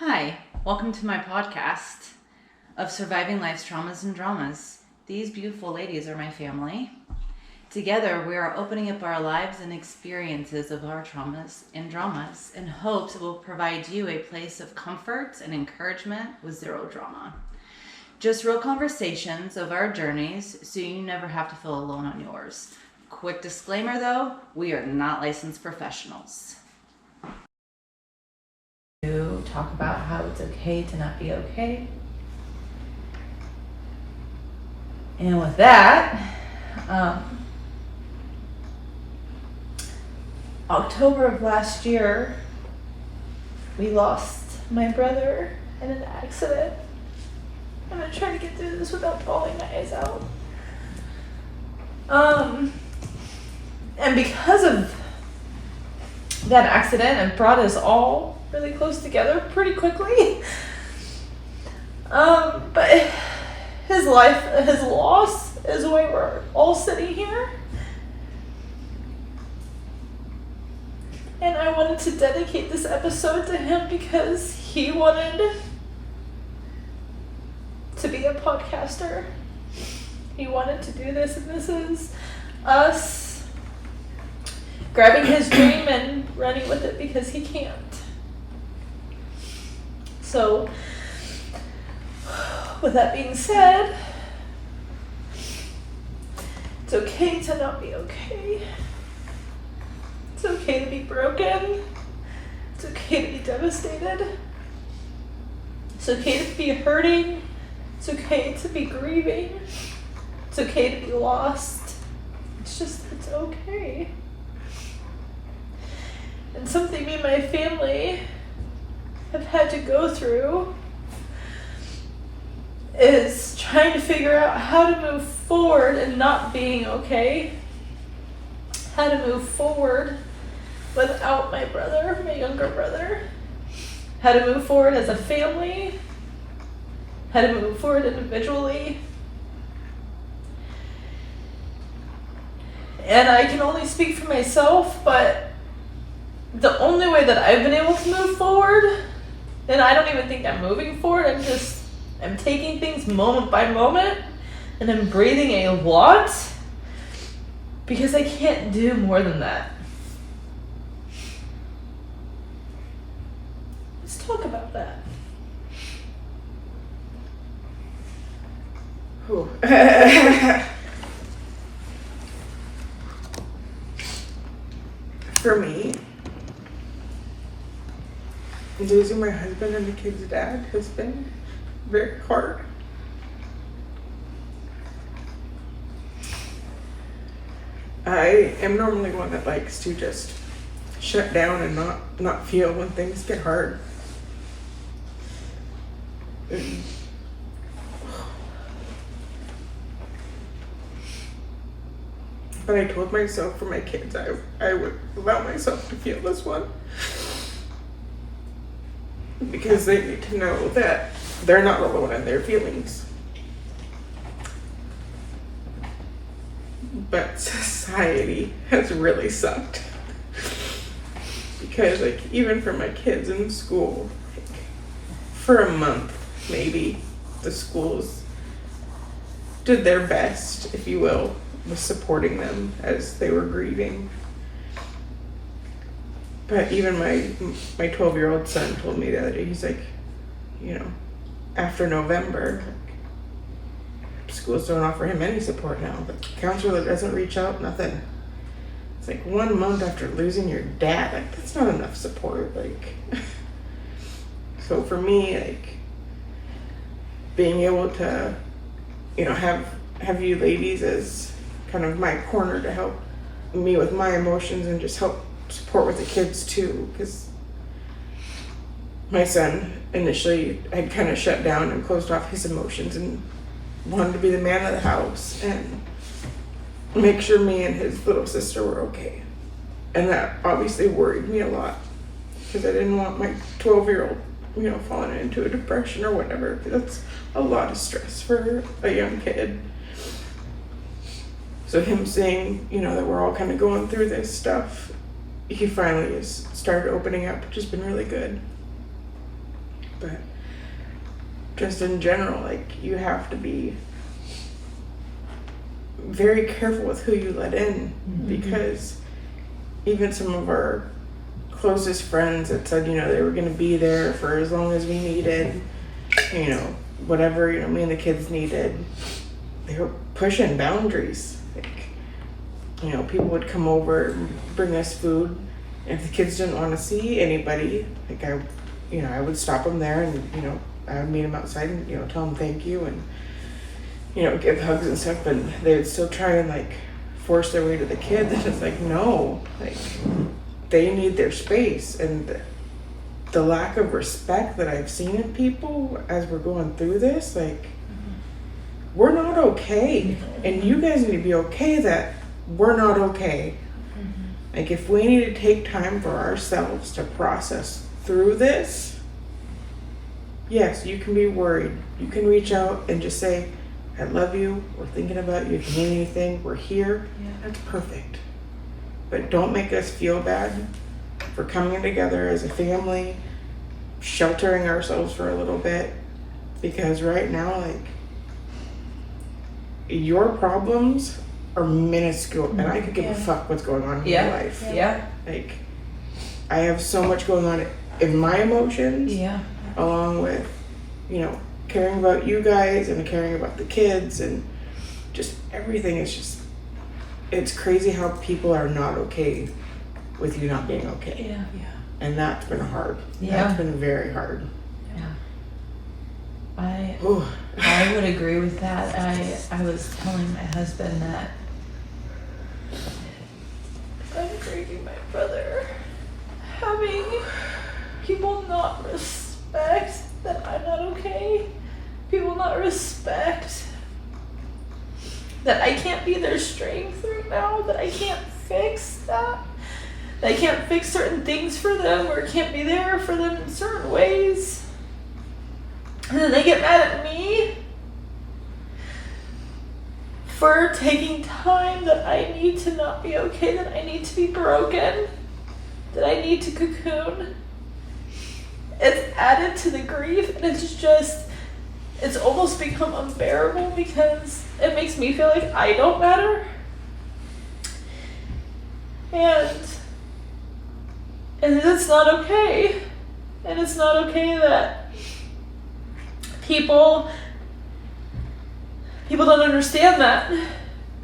Hi, welcome to my podcast of surviving life's traumas and dramas. These beautiful ladies are my family. Together, we are opening up our lives and experiences of our traumas and dramas in hopes it will provide you a place of comfort and encouragement with zero drama. Just real conversations of our journeys so you never have to feel alone on yours. Quick disclaimer though, we are not licensed professionals. To talk about how it's okay to not be okay. And with that, October of last year, we lost my brother in an accident. I'm gonna try to get through this without bawling my eyes out. And because of that accident, it brought us all really close together pretty quickly. But his loss is why we're all sitting here. And I wanted to dedicate this episode to him because he wanted to be a podcaster. He wanted to do this, and this is us grabbing his dream and running with it because he can't. So, with that being said, it's okay to not be okay. It's okay to be broken. It's okay to be devastated. It's okay to be hurting. It's okay to be grieving. It's okay to be lost. It's okay. And something me and my family have had to go through is trying to figure out how to move forward and not being okay. How to move forward without my brother, my younger brother. How to move forward as a family. How to move forward individually. And I can only speak for myself, but the only way that I've been able to move forward, and I don't even think I'm moving forward, I'm taking things moment by moment, and I'm breathing a lot, because I can't do more than that. Let's talk about that. For me, losing my husband and the kid's dad has been very hard. I am normally one that likes to just shut down and not feel when things get hard. But I told myself for my kids I would allow myself to feel this one. Because they need to know that they're not alone in their feelings. But society has really sucked. Because even for my kids in school, for a month maybe, the schools did their best, if you will, with supporting them as they were grieving. But even my 12-year-old son told me the other day, he's like, after November, schools don't offer him any support now. The counselor doesn't reach out, nothing. It's like 1 month after losing your dad, that's not enough support. So for me, being able to, have you ladies as kind of my corner to help me with my emotions and just help support with the kids too, because my son initially had kind of shut down and closed off his emotions and wanted to be the man of the house and make sure me and his little sister were okay. And that obviously worried me a lot because I didn't want my 12-year-old, falling into a depression or whatever. That's a lot of stress for a young kid. So him saying, that we're all kind of going through this stuff, he finally has started opening up, which has been really good. But just in general, like, you have to be very careful with who you let in, because even some of our closest friends that said, you know, they were going to be there for as long as we needed, you know, whatever, you know, me and the kids needed, they were pushing boundaries. Like, you know, people would come over and bring us food. If the kids didn't want to see anybody, like, I would stop them there, and, you know, I would meet them outside and, you know, tell them thank you and, you know, give hugs and stuff. But they would still try and, like, force their way to the kids. It's just like, no, like, they need their space. And the lack of respect that I've seen in people as we're going through this, like, we're not okay. And you guys need to be okay that we're not okay. Like, if we need to take time for ourselves to process through this, yes, you can be worried. You can reach out and just say, I love you, we're thinking about you, if you need anything, we're here. Yeah. That's perfect. But don't make us feel bad for coming together as a family, sheltering ourselves for a little bit, because right now, like, your problems are minuscule, and I could give a fuck what's going on in your life. Yeah. Like, I have so much going on in my emotions, Yeah. along with, you know, caring about you guys and caring about the kids, and just everything is just, it's crazy how people are not okay with you not being okay. Yeah. And that's been hard. Yeah. That's been very hard. Yeah. Ooh. I would agree with that. I was telling my husband that I'm grieving my brother. Having people not respect that I'm not okay. People not respect that I can't be their strength right now, that I can't fix that. That I can't fix certain things for them, or can't be there for them in certain ways. And then they get mad at me for taking time that I need to not be okay, that I need to be broken, that I need to cocoon. It's added to the grief, and it's almost become unbearable, because it makes me feel like I don't matter. And it's not okay. And it's not okay that people don't understand that.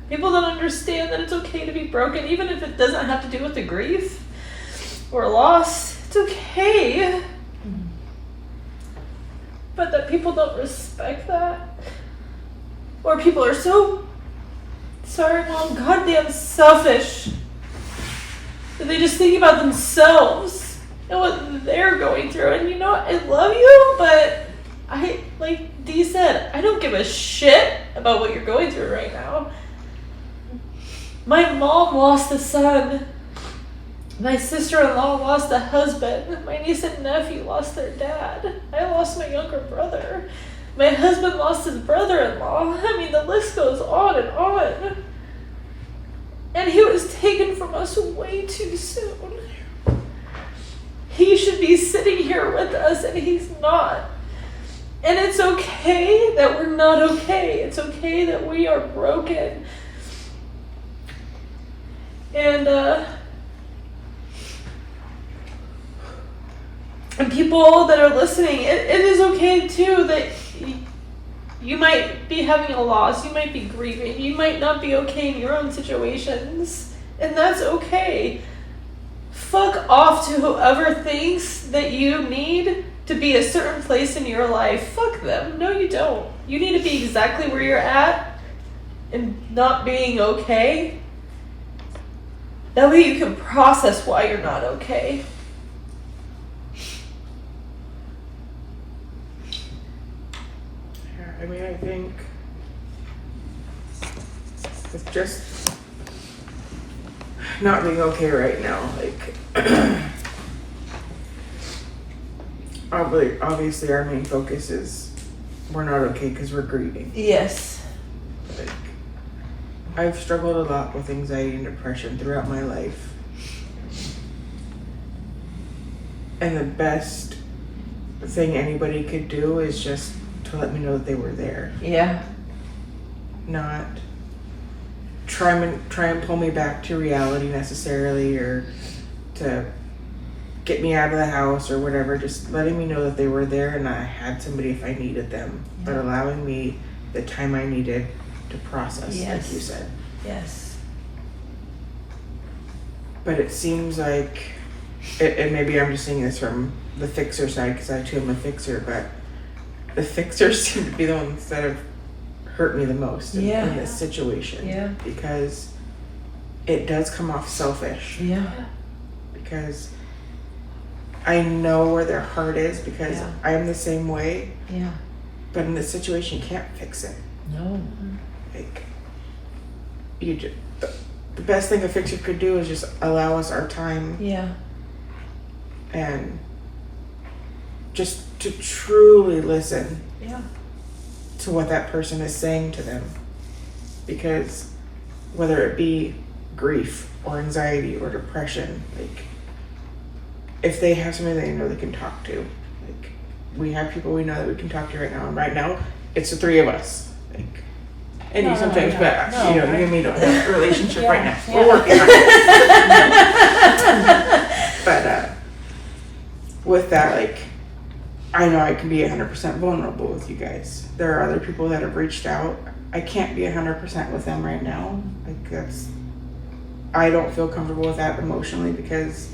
People don't understand that it's okay to be broken, even if it doesn't have to do with the grief or loss. It's okay. But that people don't respect that. Or people are so, sorry mom, goddamn selfish, that they just think about themselves and what they're going through. And you know what? I love you, but like Dee said, I don't give a shit about what you're going through right now. My mom lost a son. My sister-in-law lost a husband. My niece and nephew lost their dad. I lost my younger brother. My husband lost his brother-in-law. I mean, the list goes on and on. And he was taken from us way too soon. He should be sitting here with us, and he's not. And it's okay that we're not okay. It's okay that we are broken. And people that are listening, it is okay too that you might be having a loss, you might be grieving, you might not be okay in your own situations, and that's okay. Fuck off to whoever thinks that you need to be a certain place in your life. Fuck them. No, you don't. You need to be exactly where you're at and not being okay. That way you can process why you're not okay. I mean, I think it's just not being okay right now. Like, obviously our main focus is we're not okay because we're grieving. Yes. Like, I've struggled a lot with anxiety and depression throughout my life. And the best thing anybody could do is just to let me know that they were there. Yeah. Not try and pull me back to reality necessarily, or to get me out of the house or whatever. Just letting me know that they were there and I had somebody if I needed them, but allowing me the time I needed to process, Yes. like you said. Yes. But it seems like, and maybe I'm just seeing this from the fixer side because I too am a fixer, but the fixers seem to be the ones that have hurt me the most in this situation. Yeah. Because it does come off selfish. Yeah. Because I know where their heart is, because Yeah. I'm the same way, Yeah. but in this situation you can't fix it. No. Like, the best thing a fixer could do is just allow us our time Yeah. and just to truly listen Yeah. to what that person is saying to them. Because whether it be grief or anxiety or depression, like, if they have somebody they know they can talk to, like, we have people we know that we can talk to right now, and right now it's the three of us. Like, and you sometimes, but you know, you and me don't have a relationship right now. We're working on it. But with that, like, I know I can be 100% vulnerable with you guys. There are other people that have reached out. I can't be 100% with them right now. Like, I don't feel comfortable with that emotionally because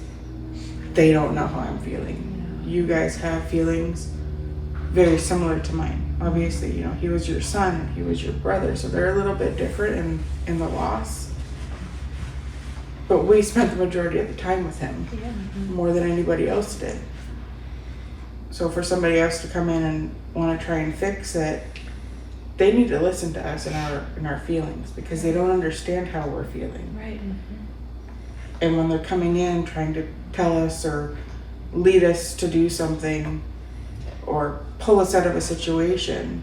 they don't know how I'm feeling. You guys have feelings very similar to mine. Obviously, you know, he was your son and he was your brother, so they're a little bit different in the loss. But we spent the majority of the time with him, more than anybody else did. So for somebody else to come in and want to try and fix it, they need to listen to us and our feelings, because they don't understand how we're feeling. Right. And when they're coming in trying to tell us or lead us to do something or pull us out of a situation,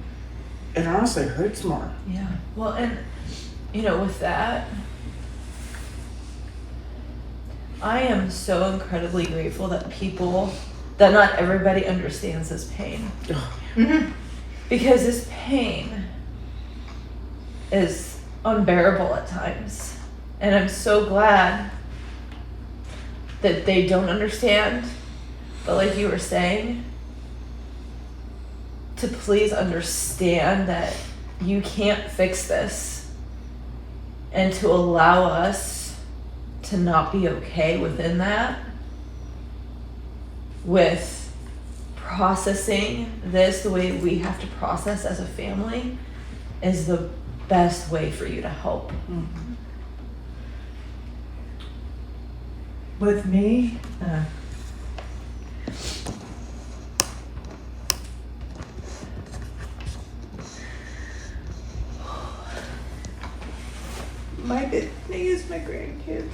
it honestly hurts more. Yeah. Well, and you know, with that, I am so incredibly grateful that not everybody understands this pain. Because this pain is unbearable at times. And I'm so glad that they don't understand. But like you were saying, to please understand that you can't fix this, and to allow us to not be okay within that, with processing this the way we have to process as a family, is the best way for you to help. With me, My big thing is my grandkids.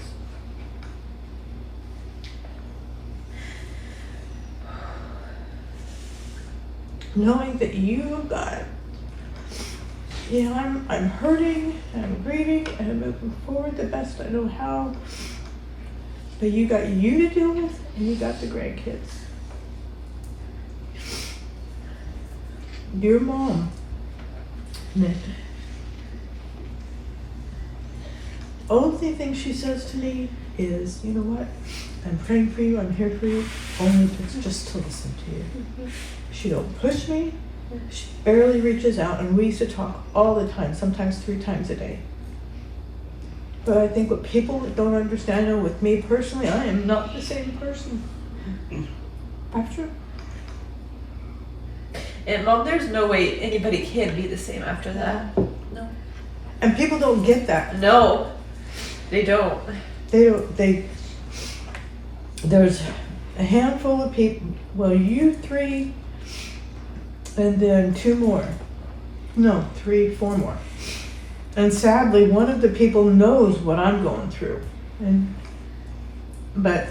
knowing that you've got, you know, I'm hurting and I'm grieving and I'm moving forward the best I know how. But you got you to deal with, and you got the grandkids. Your mom, Nick, only thing she says to me is, you know what? I'm praying for you. I'm here for you. Only it's just to listen to you. She don't push me. She barely reaches out, and we used to talk all the time, sometimes 3 times a day. But I think what people don't understand, and with me personally, I am not the same person after. And Mom, there's no way anybody can be the same after that. No. And people don't get that. No, they don't. They don't. There's a handful of people. Well, you 3, and then 2 more. No, 3, 4 more. And sadly, one of the people knows what I'm going through, but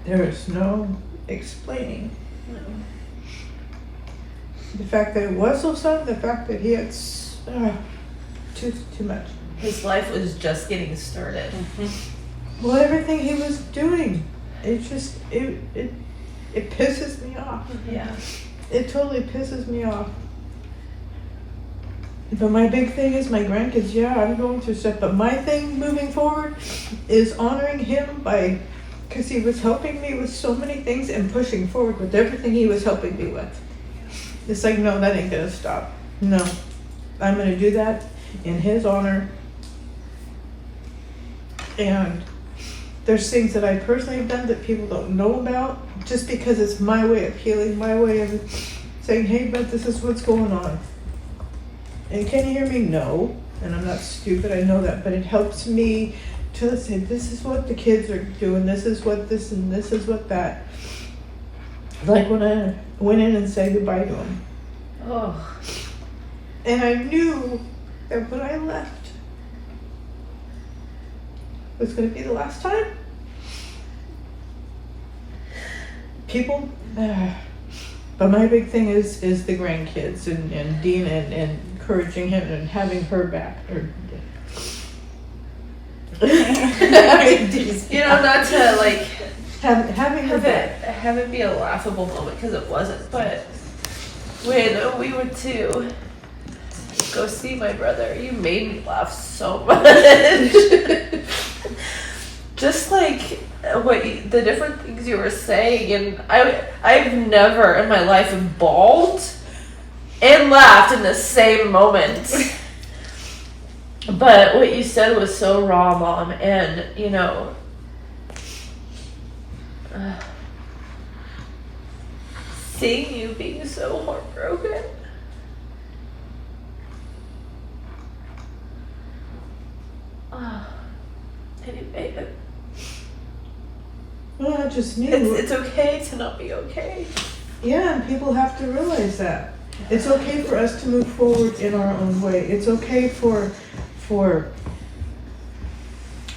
there's no explaining. No. The fact that it was so sudden, the fact that he had too much. His life was just getting started. Well, everything he was doing, it it pisses me off. Yeah. It totally pisses me off. But my big thing is my grandkids. Yeah, I'm going through stuff. But my thing moving forward is honoring him because he was helping me with so many things and pushing forward with everything he was helping me with. It's like, no, that ain't gonna stop. No, I'm gonna do that in his honor. And there's things that I personally have done that people don't know about, just because it's my way of healing, my way of saying, hey, but this is what's going on. And can you hear me? No. And I'm not stupid, I know that, but it helps me to say, this is what the kids are doing, this is what this and this is what that. Like when I went in and said goodbye to him. Oh. And I knew that when I left was going to be the last time. People, but my big thing is the grandkids and Dean and encouraging him and having her back. Or, You know, not to like having her back. have it be a laughable moment, because it wasn't. But when we went to go see my brother, you made me laugh so much. Just like the different things you were saying, and I've never in my life bawled and laughed in the same moment. But what you said was so raw, Mom, and you know, seeing you being so heartbroken. Anyway, Well, I just knew. it's okay to not be okay. Yeah, and people have to realize that. It's okay for us to move forward in our own way. It's okay for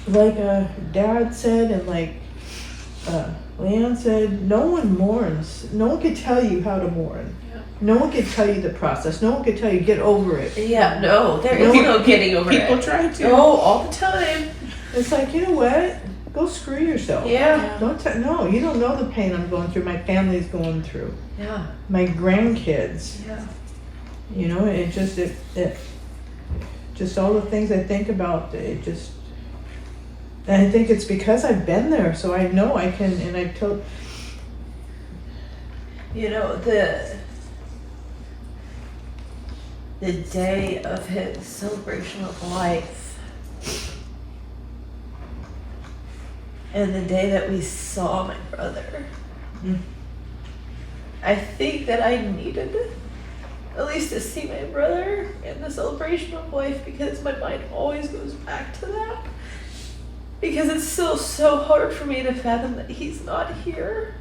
like Dad said and like Leanne said, no one mourns. No one could tell you how to mourn. Yeah. No one could tell you the process. No one could tell you get over it. Yeah, no, there No, is no getting over People it. try to. Oh, all the time. It's like, you know what? Go screw yourself. Yeah. No, you don't know the pain I'm going through. My family's going through. Yeah. My grandkids. Yeah. You know, it just all the things I think about, and I think it's because I've been there, so I know I can, and I told. You know, the day of his celebration of life and the day that we saw my brother, I think that I needed at least to see my brother in the celebration of life, because my mind always goes back to that. Because it's still so hard for me to fathom that he's not here.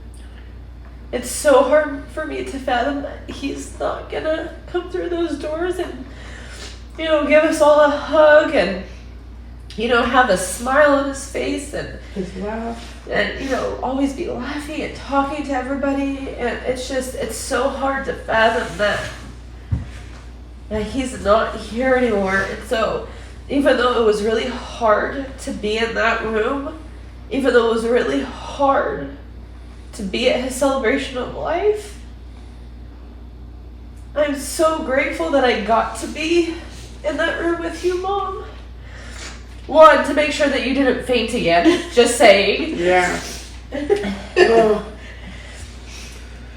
It's so hard for me to fathom that he's not gonna come through those doors and, you know, give us all a hug and, you know, have a smile on his face and, Just laugh. and you know, always be laughing and talking to everybody. And it's so hard to fathom that he's not here anymore. And so even though it was really hard to be in that room, even though it was really hard to be at his celebration of life, I'm so grateful that I got to be in that room with you, Mom. One, to make sure that you didn't faint again, just saying. Yeah.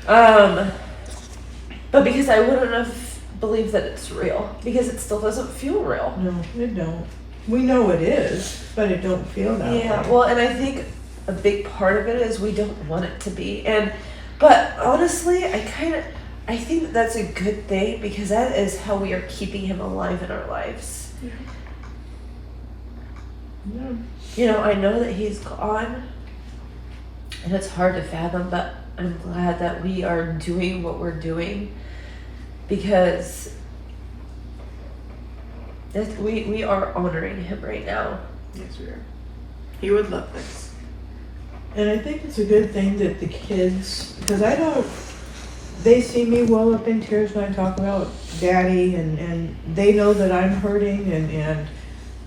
But because I wouldn't have believed that it's real, because it still doesn't feel real. No, it don't. We know it is, but it don't feel that way. Yeah, well, and I think a big part of it is we don't want it to be. But honestly, I think that that's a good thing, because that is how we are keeping him alive in our lives. Yeah. You know, I know that he's gone, and it's hard to fathom, but I'm glad that we are doing what we're doing, because we are honoring him right now. Yes, we are. He would love this. And I think it's a good thing that the kids, because they see me well up in tears when I talk about Daddy, and they know that I'm hurting,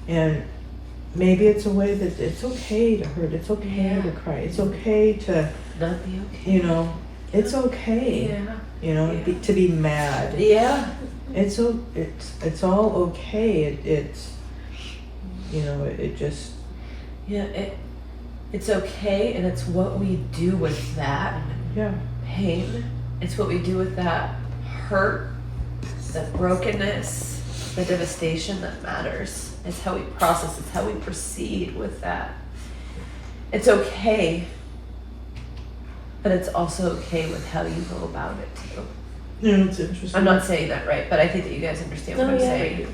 and maybe it's a way that it's okay to hurt, it's okay to cry, it's okay to, Not be okay. you know, it's okay. Yeah. You know, Yeah. to be mad. Yeah. It's all okay. It's you know, it just Yeah. It's okay, and it's what we do with that yeah. pain. It's what we do with that hurt, that brokenness, the devastation that matters. It's how we process. It's how we proceed with that. It's okay, but it's also okay with how you go about it too. You know, it's interesting. I'm not saying that right, but I think that you guys understand what I'm saying.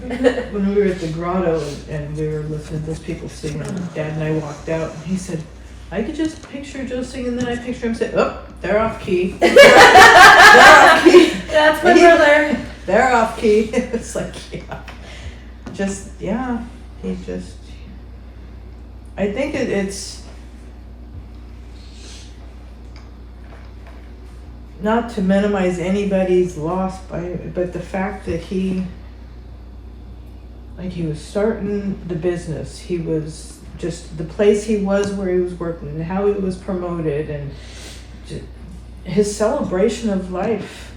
When we were at the grotto and we were listening to those people sing, and Dad and I walked out, and he said, I could just picture Joe singing, and then I picture him saying, oh, they're off key. They're off key. That's my brother. They're off key. It's like, yeah. Just, yeah. He just, I think it's not to minimize anybody's loss but the fact that he was starting the business. He was just the place he was where he was working and how he was promoted and just his celebration of life.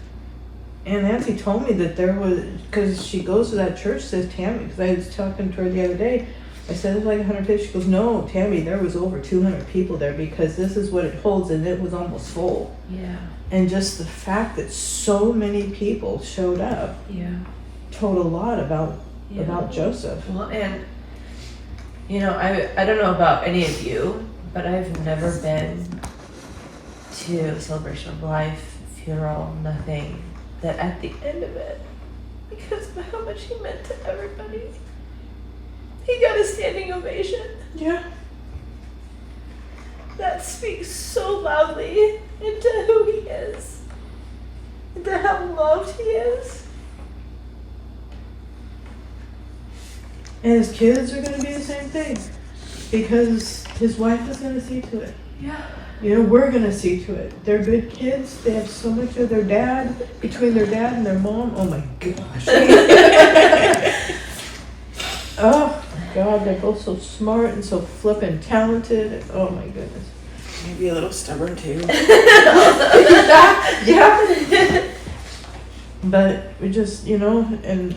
And Nancy told me that there was, because she goes to that church, says Tammy, because I was talking to her the other day. I said, it's like 150. She goes, no, Tammy, there was over 200 people there because this is what it holds, and it was almost full. Yeah. And just the fact that so many people showed up Yeah. told a lot about Joseph. Well, and you know, I don't know about any of you, but I've never been to a celebration of life, funeral, nothing, that at the end of it, because of how much he meant to everybody, he got a standing ovation. Yeah. That speaks so loudly into who he is, into how loved he is. And his kids are going to be the same thing because his wife is going to see to it. Yeah. You know, we're going to see to it. They're good kids. They have so much of their dad, between their dad and their mom. Oh my gosh. Oh God, they're both so smart and so flippin' talented. Oh my goodness. Maybe a little stubborn too. Yeah. But we just, you know, and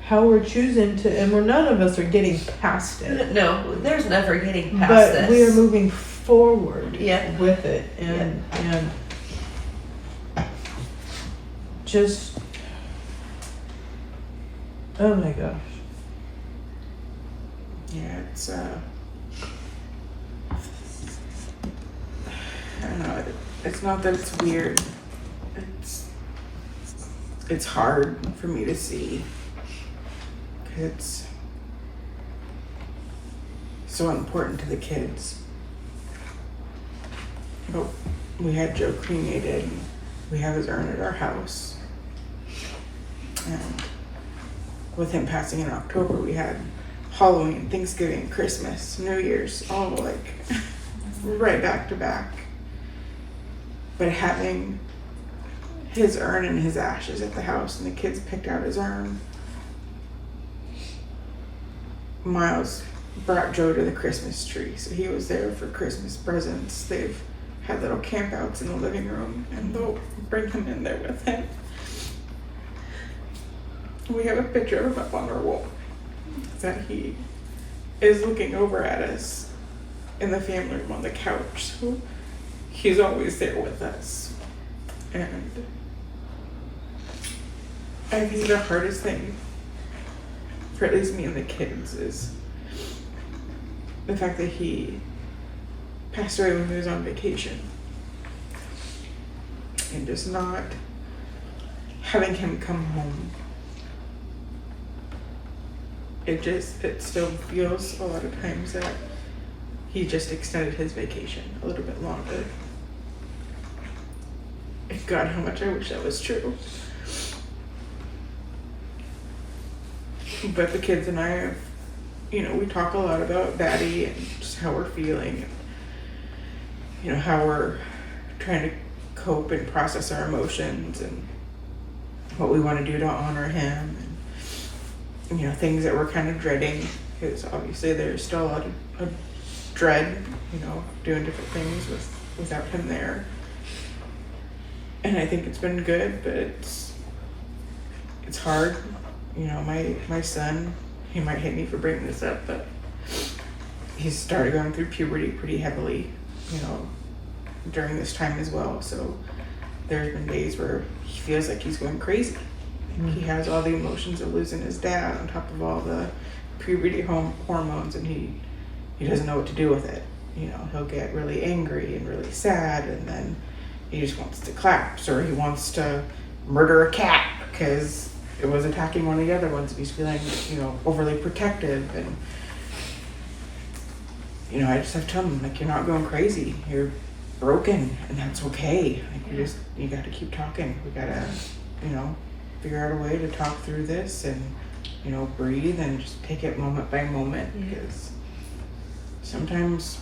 how we're choosing to, and we're none of us are getting past it. No, there's never getting past But this. we are moving forward Yeah. with it, and just, oh my gosh. Yeah, it's I don't know. It's not that it's weird. It's hard for me to see. 'Cause it's so important to the kids. But we had Joe cremated. And we have his urn at our house. And with him passing in October, we had Halloween, Thanksgiving, Christmas, New Year's, all like right back to back. But having his urn and his ashes at the house, and the kids picked out his urn. Miles brought Joe to the Christmas tree, so he was there for Christmas presents. They've had little campouts in the living room, and they'll bring him in there with him. We have a picture of him up on our wall that he is looking over at us in the family room on the couch. So he's always there with us. And I think the hardest thing for at least me and the kids is the fact that he passed away when he was on vacation. And just not having him come home. It still feels a lot of times that he just extended his vacation a little bit longer. And God, how much I wish that was true. But the kids and I have, you know, we talk a lot about Daddy and just how we're feeling and, you know, how we're trying to cope and process our emotions and what we want to do to honor him. And, you know, things that we're kind of dreading, because obviously there's still a lot of dread, you know, doing different things without him there. and I think it's been good, but it's hard. You know, my son, he might hate me for bringing this up, but he's started going through puberty pretty heavily, you know, during this time as well. So there's been days where he feels like he's going crazy. Like he has all the emotions of losing his dad on top of all the puberty hormones, and he doesn't know what to do with it. You know, he'll get really angry and really sad, and then he just wants to collapse, or he wants to murder a cat because it was attacking one of the other ones. He's feeling, you know, overly protective, and you know, I just have to tell him, like, you're not going crazy. You're broken, and that's okay. Like, you got to keep talking. We gotta, you know, figure out a way to talk through this, and you know, breathe and just take it moment by moment, because sometimes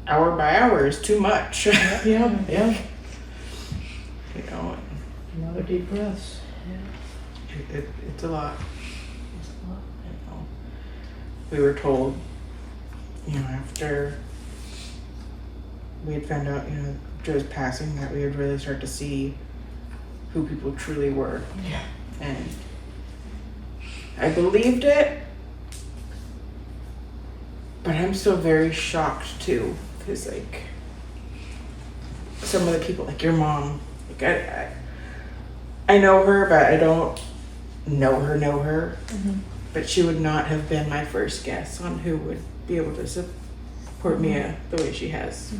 hour by hour is too much. Yeah. You know, A lot of deep breaths. it's a lot. You know, we were told, you know, after we had found out, you know, Joe's passing, that we would really start to see who people truly were. Yeah. And I believed it, but I'm still very shocked too, because like some of the people, like your mom, like I know her, but I don't know her. But she would not have been my first guess on who would be able to support Mia the way she has.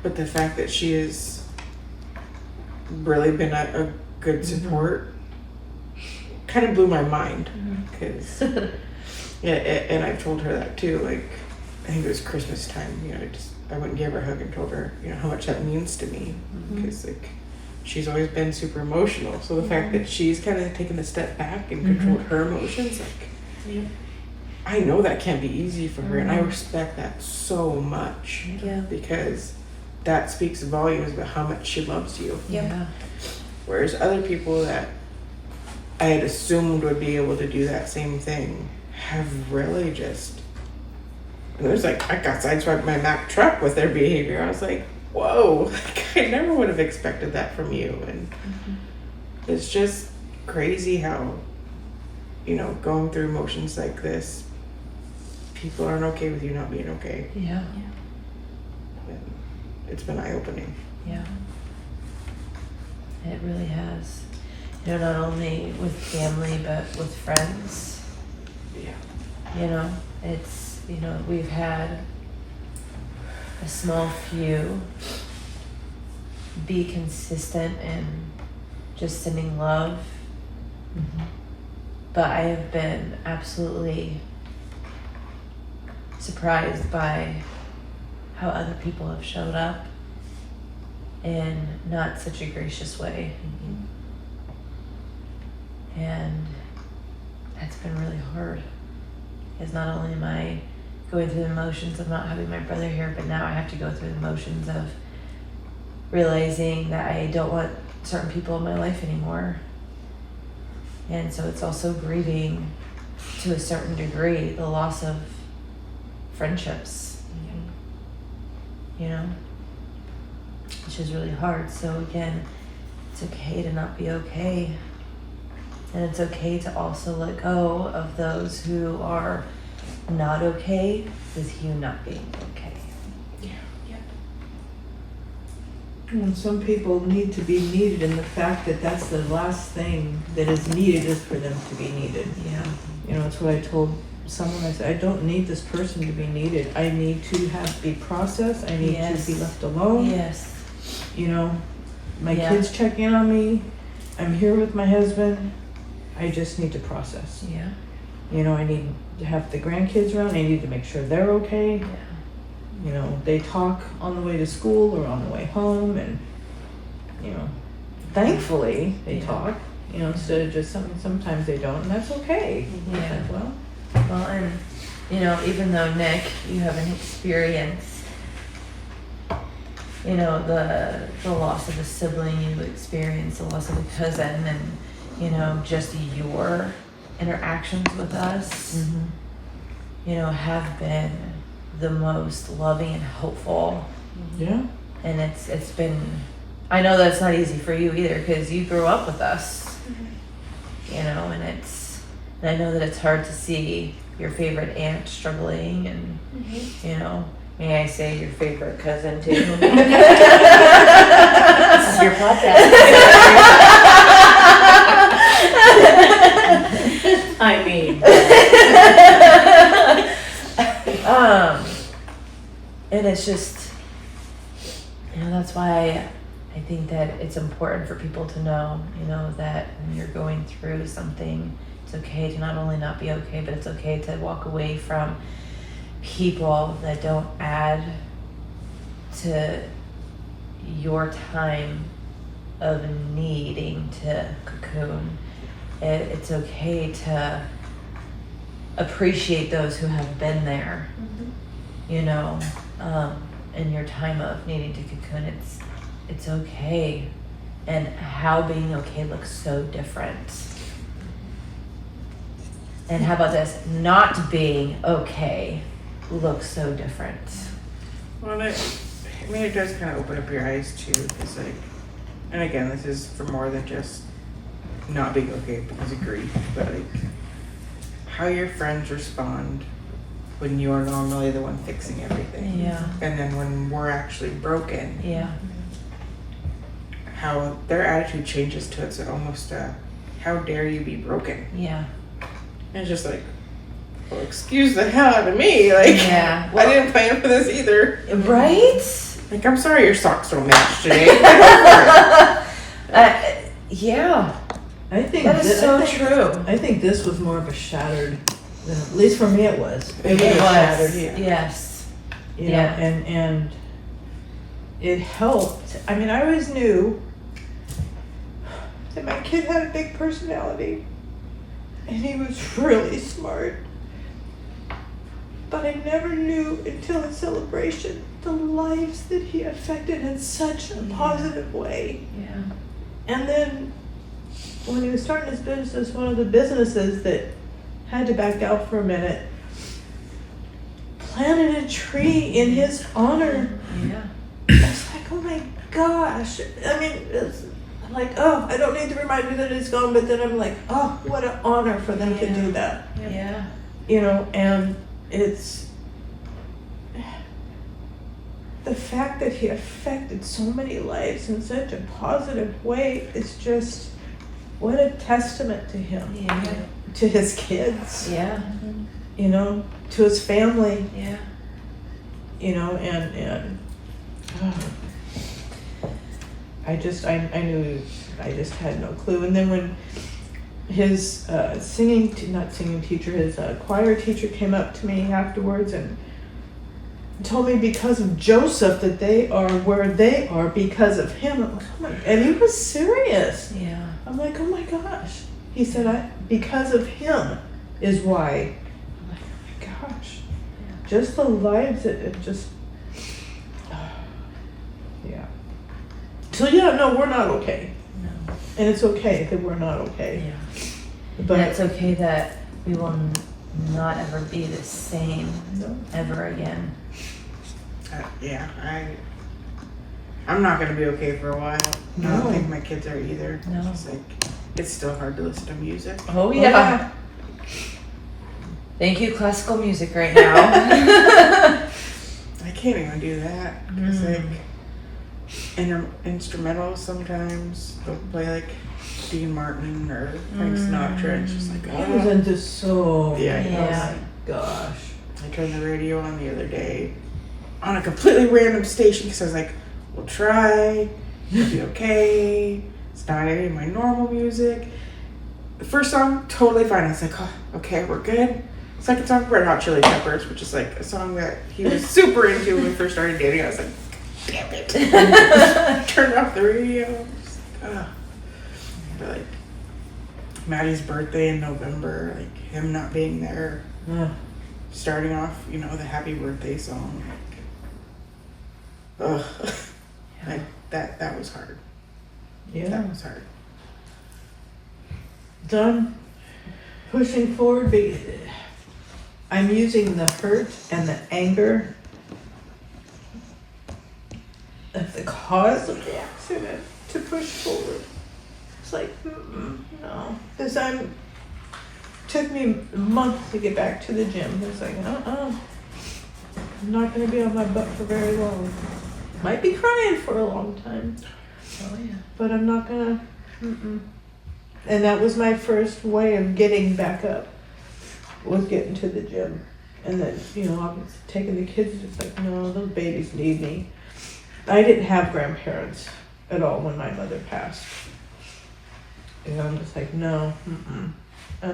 But the fact that she has really been a good support kind of blew my mind, because and I've told her that too. Like, I think it was Christmas time. You know, I went and gave her a hug and told her, you know, how much that means to me, because like she's always been super emotional. So the fact that she's kind of taken a step back and controlled her emotions, like I know that can't be easy for her, and I respect that so much. Yeah. Because that speaks volumes about how much she loves you. Yeah. Whereas other people that I had assumed would be able to do that same thing have really just, it was like, I got sideswiped by my Mack truck with their behavior. I was like, whoa, like, I never would have expected that from you. And it's just crazy how, you know, going through emotions like this, people aren't okay with you not being okay. Yeah. And it's been eye-opening. Yeah. It really has. You know, not only with family, but with friends. Yeah. You know, it's, you know, we've had a small few be consistent in just sending love. But I have been absolutely surprised by how other people have showed up in not such a gracious way. And that's been really hard, because not only am I going through the motions of not having my brother here, but now I have to go through the motions of realizing that I don't want certain people in my life anymore. And so it's also grieving, to a certain degree, the loss of friendships, you know, which is really hard. So again, it's okay to not be okay. And it's okay to also let go of those who are not okay with you not being okay. And some people need to be needed, and the fact that that's the last thing that is needed is for them to be needed. Yeah. You know, it's what I told someone. I said, I don't need this person to be needed. I need to be processed. I need Yes. to be left alone. Yes. You know, my Yeah. kids check in on me. I'm here with my husband. I just need to process. Yeah. You know, I need to have the grandkids around. I need to make sure they're okay. Yeah. You know, they talk on the way to school or on the way home, and, you know, thankfully they Yeah. talk, you know, instead of just sometimes they don't, and that's okay. Yeah. It's like, well, Well, and, you know, even though, Nick, you haven't experienced, you know, the loss of a sibling, you experienced the loss of a cousin, and, you know, just your interactions with us, you know, have been the most loving and hopeful. yeah, And it's been, I know that's not easy for you either because you grew up with us, you know, and I know that it's hard to see your favorite aunt struggling and, you know, may I say your favorite cousin too? This is your podcast. I mean, and it's just, you know, that's why I think that it's important for people to know, you know, that when you're going through something, it's okay to not only not be okay, but it's okay to walk away from people that don't add to your time of needing to cocoon. It's okay to appreciate those who have been there, you know, in your time of needing to cocoon. It's okay, and how being okay looks so different. And how about this? Not being okay looks so different. Well, it does kind of open up your eyes too, because like, and again, this is for more than just not being okay because of grief, but like how your friends respond when you are normally the one fixing everything. Yeah. And then when we're actually broken, Yeah. how their attitude changes to it's almost how dare you be broken? Yeah. And it's just like, well, excuse the hell out of me. Like, Yeah. I didn't plan for this either. Right? Like, I'm sorry your socks don't match today. Yeah. I think That is so I think, true. I think this was more of a shattered, at least for me it was. It was was. shattered, Yeah. Yes. you know, Yeah. and it helped. I mean, I always knew that my kid had a big personality, and he was really smart. But I never knew until the celebration the lives that he affected in such a positive way. Yeah. And then when he was starting his business, one of the businesses that had to back out for a minute planted a tree in his honor. Yeah. I was like, oh my gosh. I mean, it's like, oh, I don't need to remind me that he's gone, but then I'm like, oh, what an honor for them to do that. Yeah. You know, and it's the fact that he affected so many lives in such a positive way is just what a testament to him, Yeah. to his kids, Yeah. you know, to his family, Yeah. you know, and I knew, I just had no clue. And then when his not singing teacher, his choir teacher came up to me afterwards and told me because of Joseph that they are where they are because of him. I'm like, oh my, and he was serious. Yeah. I'm like, oh my gosh. He said, because of him is why. I'm like, oh my gosh. Yeah. Just the lives that it just, yeah. So yeah, no, we're not okay. No. And it's okay that we're not okay. Yeah. But And it's okay that we will not ever be the same no. ever again. Yeah, I'm not gonna be okay for a while. I No. don't think my kids are either. No. It's like, it's still hard to listen to music. Oh yeah. Thank you, classical music right now. I can't even do that because like instrumental sometimes they'll play like Dean Martin or Frank Sinatra. And it's just like, I was into so. Yeah. Yeah. Oh my gosh. I turned the radio on the other day on a completely random station because I was like, we'll try, it'll be okay. It's not any of my normal music. The first song, totally fine. I was like, oh, okay, we're good. Second song, Red Hot Chili Peppers, which is like a song that he was super into when we first started dating. I was like, damn it. Turned off the radio. Just like, ugh. But like, Maddie's birthday in November, like him not being there, Yeah. starting off, you know, the happy birthday song. Like, ugh. Like, that was hard. Yeah. That was hard. Done pushing forward. I'm using the hurt and the anger of the cause of the accident to push forward. It's like, no. Because took me a month to get back to the gym. It's like, I'm not going to be on my butt for very long. Might be crying for a long time, Oh yeah. but I'm not going to. And that was my first way of getting back up, was getting to the gym. And then, I was taking the kids, just like, no, those babies need me. I didn't have grandparents at all when my mother passed. And I'm just like, no, I'm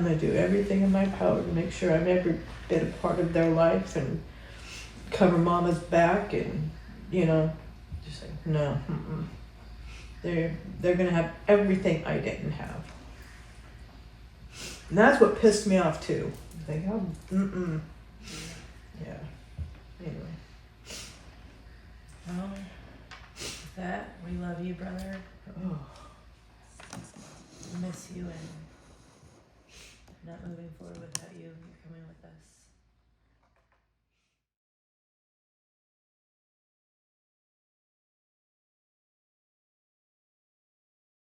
going to do everything in my power to make sure I'm every bit a part of their life and cover mama's back and, just like, no, They're going to have everything I didn't have. And that's what pissed me off too. Like, yeah. Anyway. Well, with that, we love you, brother. Oh. Miss you and not moving forward without you. You're coming with us.